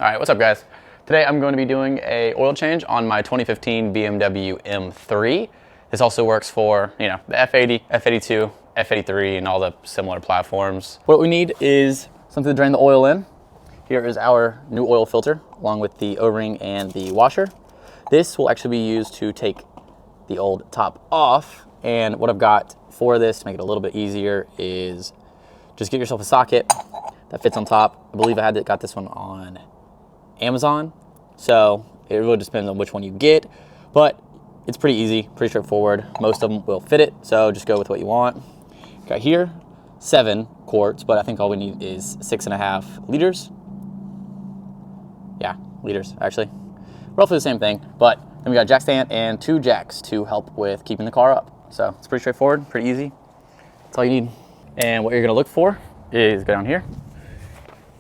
All right, what's up guys? Today I'm going to be doing a oil change on my 2015 BMW M3. This also works for, the F80, F82, F83, and all the similar platforms. What we need is something to drain the oil in. Here is our new oil filter, along with the O-ring and the washer. This will actually be used to take the old top off. And what I've got for this to make it a little bit easier is just get yourself a socket that fits on top. I believe I got this one on Amazon, so it really just depends on which one you get, but it's pretty easy, pretty straightforward. Most of them will fit it, so just go with what you want. Got here 7 quarts, but I think all we need is 6.5 liters. Yeah, liters actually, roughly the same thing. But then we got a jack stand and 2 jacks to help with keeping the car up. So it's pretty straightforward, pretty easy. That's all you need. And what you're gonna look for is go down here,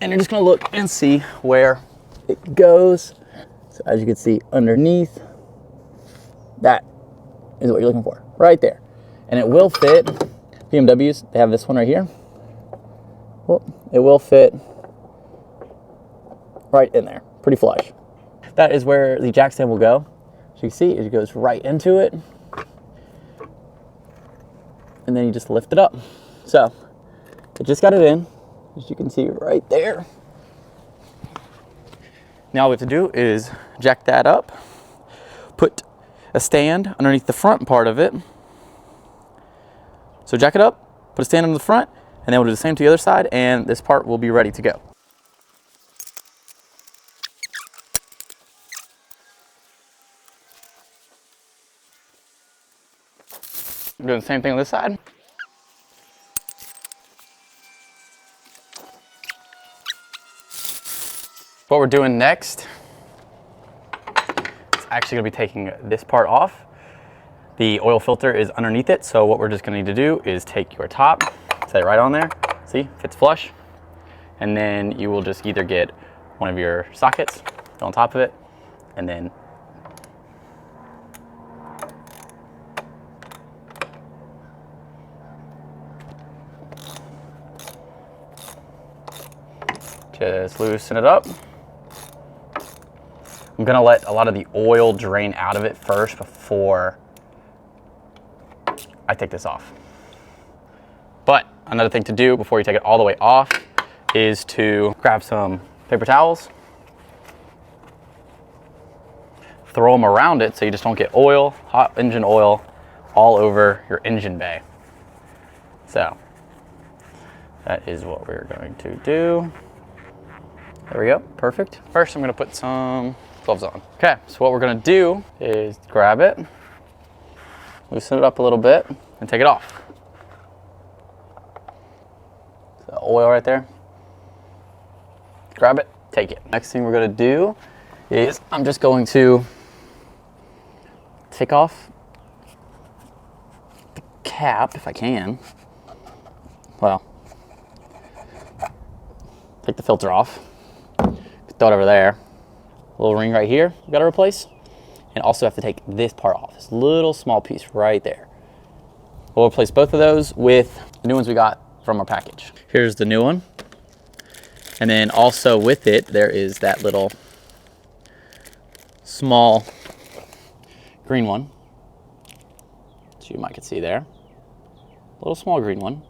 and you're just gonna look and see where it goes. So as you can see underneath, that is what you're looking for, right there. And it will fit. BMWs, they have this one right here. Well, it will fit right in there, pretty flush. That is where the jack stand will go. So you can see it goes right into it. And then you just lift it up. So it just got it in, as you can see right there. Now all we have to do is jack that up, put a stand underneath the front part of it. So jack it up, put a stand on the front, and then we'll do the same to the other side, and this part will be ready to go. I'm doing the same thing on this side. What we're doing next is actually going to be taking this part off. The oil filter is underneath it, so what we're just going to need to do is take your top, set it right on there, see, fits flush, and then you will just either get one of your sockets on top of it, and then just loosen it up. I'm gonna let a lot of the oil drain out of it first before I take this off. But another thing to do before you take it all the way off is to grab some paper towels, throw them around it so you just don't get oil, hot engine oil, all over your engine bay. So that is what we're going to do. There we go, perfect. First, I'm gonna put some gloves on. Okay, so what we're gonna do is grab it, loosen it up a little bit, and take it off. The oil right there. Grab it, take it. Next thing we're gonna do is I'm just going to take off the cap, if I can. Well, take the filter off. Throw it over there. A little ring right here we gotta replace. And also have to take this part off, this little small piece right there. We'll replace both of those with the new ones we got from our package. Here's the new one. And then also with it, there is that little small green one. So you might can see there. A little small green one,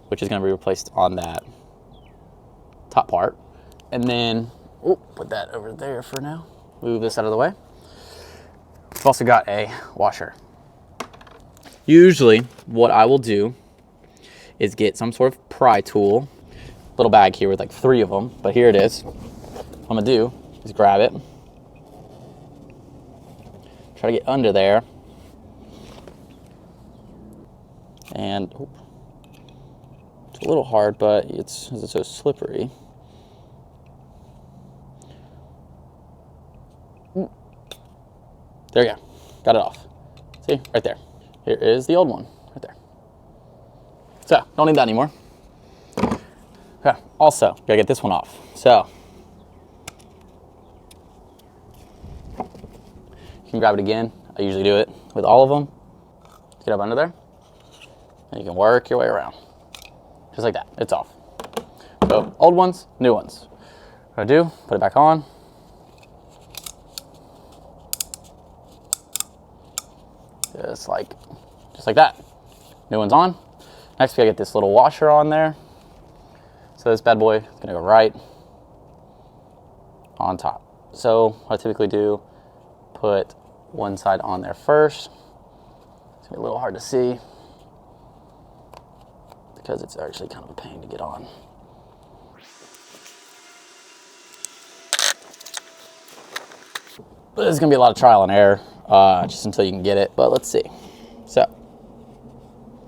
which is gonna be replaced on that top part. And then, put that over there for now. Move this out of the way. We've also got a washer. Usually what I will do is get some sort of pry tool, little bag here with like 3 of them, but here it is. What I'm gonna do is grab it, try to get under there, and it's a little hard, but it's so slippery. There you go, got it off. See, right there. Here is the old one, right there. So, don't need that anymore. Okay, also, gotta get this one off. So, you can grab it again. I usually do it with all of them. Get up under there, and you can work your way around. Just like that, it's off. So, old ones, new ones. What I do, put it back on. Just like that. New one's on. Next, we gotta get this little washer on there. So this bad boy is gonna go right on top. So what I typically do, put one side on there first. It's gonna be a little hard to see because it's actually kind of a pain to get on. But there's gonna be a lot of trial and error just until you can get it, but let's see. So,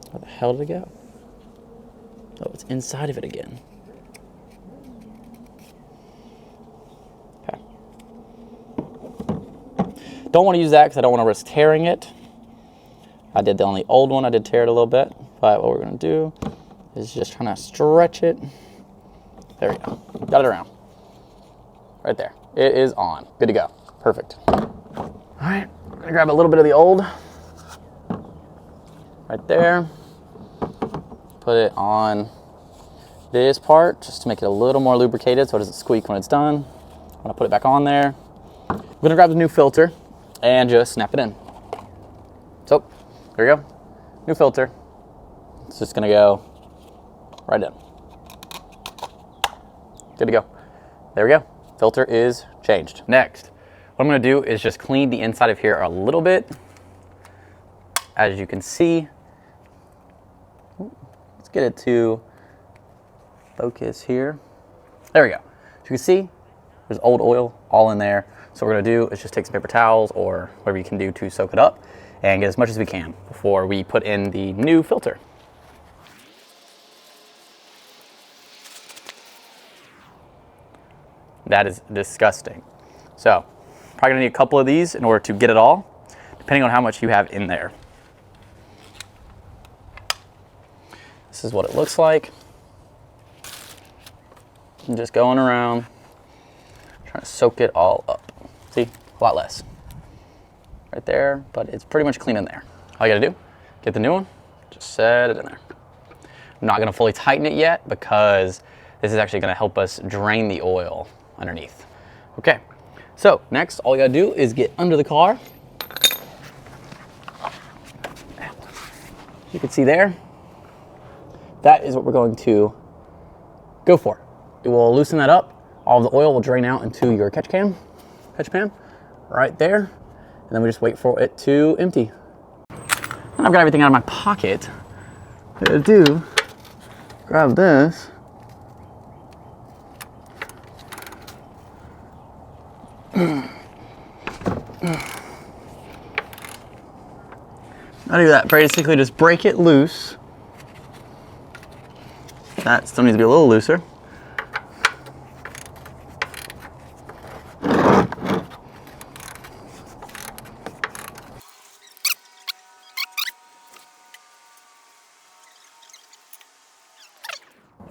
where the hell did it go? Oh, it's inside of it again. Okay. Don't want to use that because I don't want to risk tearing it. I did on the old one, I did tear it a little bit, but what we're gonna do is just trying to stretch it. There we go, got it around. Right there, it is on, good to go, perfect. All right, I'm gonna grab a little bit of the old, right there. Put it on this part just to make it a little more lubricated so it doesn't squeak when it's done. I'm gonna put it back on there. I'm gonna grab the new filter and just snap it in. So, there you go, new filter. It's just gonna go right in. Good to go. There we go, filter is changed. Next, what I'm gonna do is just clean the inside of here a little bit. As you can see, let's get it to focus here. There we go. As you can see, there's old oil all in there. So what we're gonna do is just take some paper towels or whatever you can do to soak it up and get as much as we can before we put in the new filter. That is disgusting. So, probably gonna need a couple of these in order to get it all, depending on how much you have in there. This is what it looks like. I'm just going around, trying to soak it all up. See, a lot less. Right there, but it's pretty much clean in there. All you gotta do, get the new one, just set it in there. I'm not gonna fully tighten it yet because this is actually gonna help us drain the oil underneath. Okay, so next, all you gotta do is get under the car. You can see there, that is what we're going to go for. It will loosen that up. All of the oil will drain out into your catch pan right there. And then we just wait for it to empty. And I've got everything out of my pocket. What I do, grab this. I do that, basically just break it loose. That still needs to be a little looser.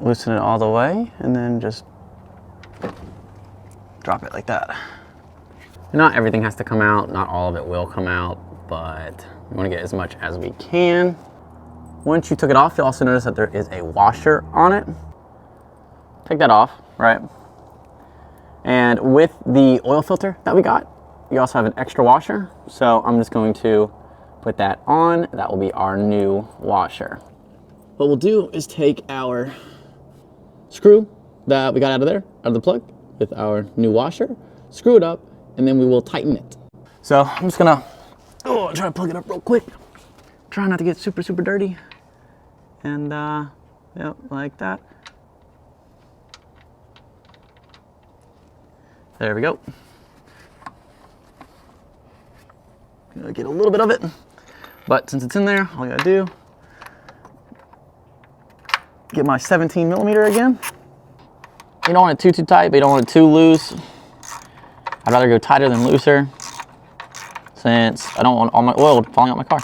Loosen it all the way and then just drop it like that. Not everything has to come out, not all of it will come out, but we want to get as much as we can. Once you took it off, you'll also notice that there is a washer on it. Take that off, right? And with the oil filter that we got, you also have an extra washer. So I'm just going to put that on. That will be our new washer. What we'll do is take our screw that we got out of there, out of the plug, with our new washer, screw it up, and then we will tighten it. So I'm just gonna try to plug it up real quick. Try not to get super, super dirty. And yep, like that. There we go. Gonna get a little bit of it, but since it's in there, all I gotta do, get my 17mm again. You don't want it too tight, but you don't want it too loose. I'd rather go tighter than looser, since I don't want all my oil falling out my car.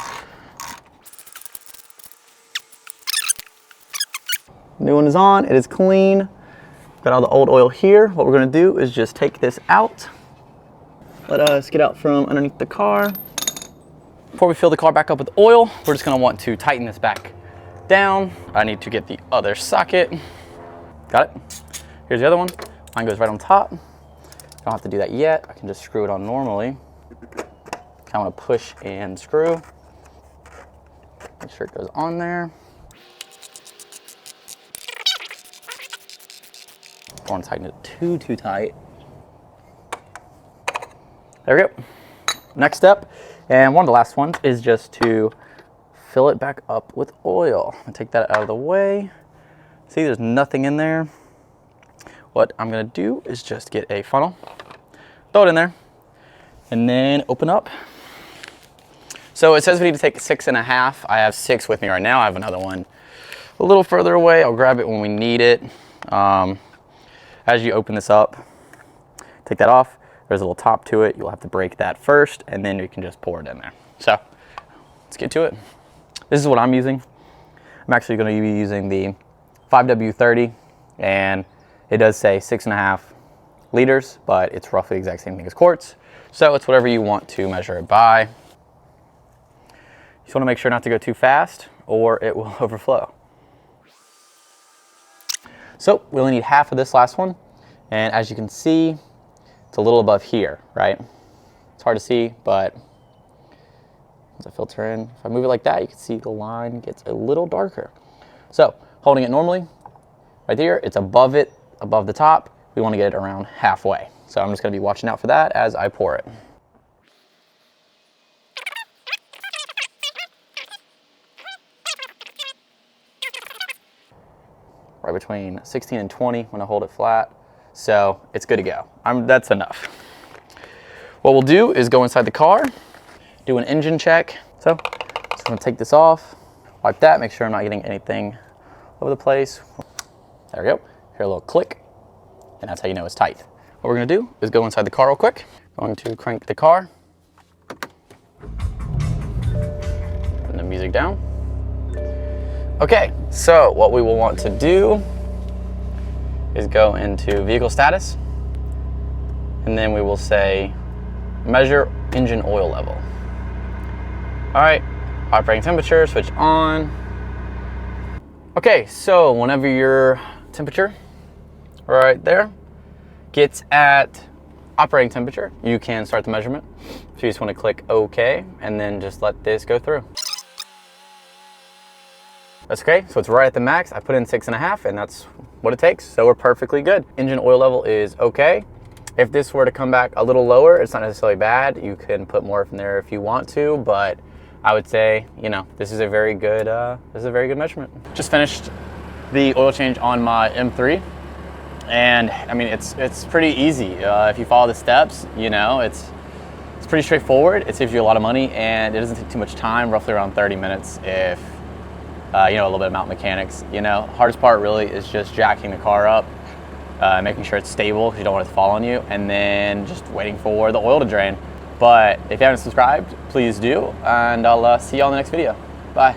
New one is on, it is clean. Got all the old oil here. What we're gonna do is just take this out. Let us get out from underneath the car. Before we fill the car back up with oil, we're just gonna want to tighten this back down. I need to get the other socket. Got it? Here's the other one. Mine goes right on top. Don't have to do that yet. I can just screw it on normally. Kind of want to push and screw. Make sure it goes on there. Don't want to tighten it too tight. There we go. Next step, and one of the last ones, is just to fill it back up with oil. I'll take that out of the way. See, there's nothing in there. What I'm gonna do is just get a funnel, throw it in there, and then open up. So it says we need to take 6.5. I have 6 with me right now. I have another one a little further away. I'll grab it when we need it. As you open this up, take that off. There's a little top to it. You'll have to break that first, and then you can just pour it in there. So let's get to it. This is what I'm using. I'm actually going to be using the 5W30, and it does say 6.5 liters, but it's roughly the exact same thing as quarts. So it's whatever you want to measure it by. You just want to make sure not to go too fast, or it will overflow. So we only need half of this last one, and as you can see, it's a little above here, right? It's hard to see, but once I filter in, if I move it like that, you can see the line gets a little darker. So holding it normally, right there, it's above it, above the top. We want to get it around halfway. So I'm just going to be watching out for that as I pour it. Right between 16 and 20 when I hold it flat. So it's good to go. That's enough. What we'll do is go inside the car, do an engine check. So just gonna take this off, wipe that, make sure I'm not getting anything over the place. There we go. Hear a little click, and that's how you know it's tight. What we're gonna do is go inside the car real quick. Going to crank the car. Putting the music down. Okay, so what we will want to do is go into vehicle status, and then we will say measure engine oil level. All right, operating temperature, switch on. Okay, so whenever your temperature right there gets at operating temperature, you can start the measurement. So you just want to click OK, and then just let this go through. That's okay, so it's right at the max. I put in 6.5, and that's what it takes, so we're perfectly good. Engine oil level is okay. If this were to come back a little lower, it's not necessarily bad. You can put more in there if you want to, but I would say, you know, this is a very good measurement. Just finished the oil change on my M3, and I mean, it's pretty easy. If you follow the steps, you know, it's pretty straightforward. It saves you a lot of money, and it doesn't take too much time, roughly around 30 minutes if you know, a little bit about mechanics. You know, hardest part really is just jacking the car up, making sure it's stable because you don't want it to fall on you, and then just waiting for the oil to drain. But if you haven't subscribed, please do, and I'll see you all in the next video. Bye.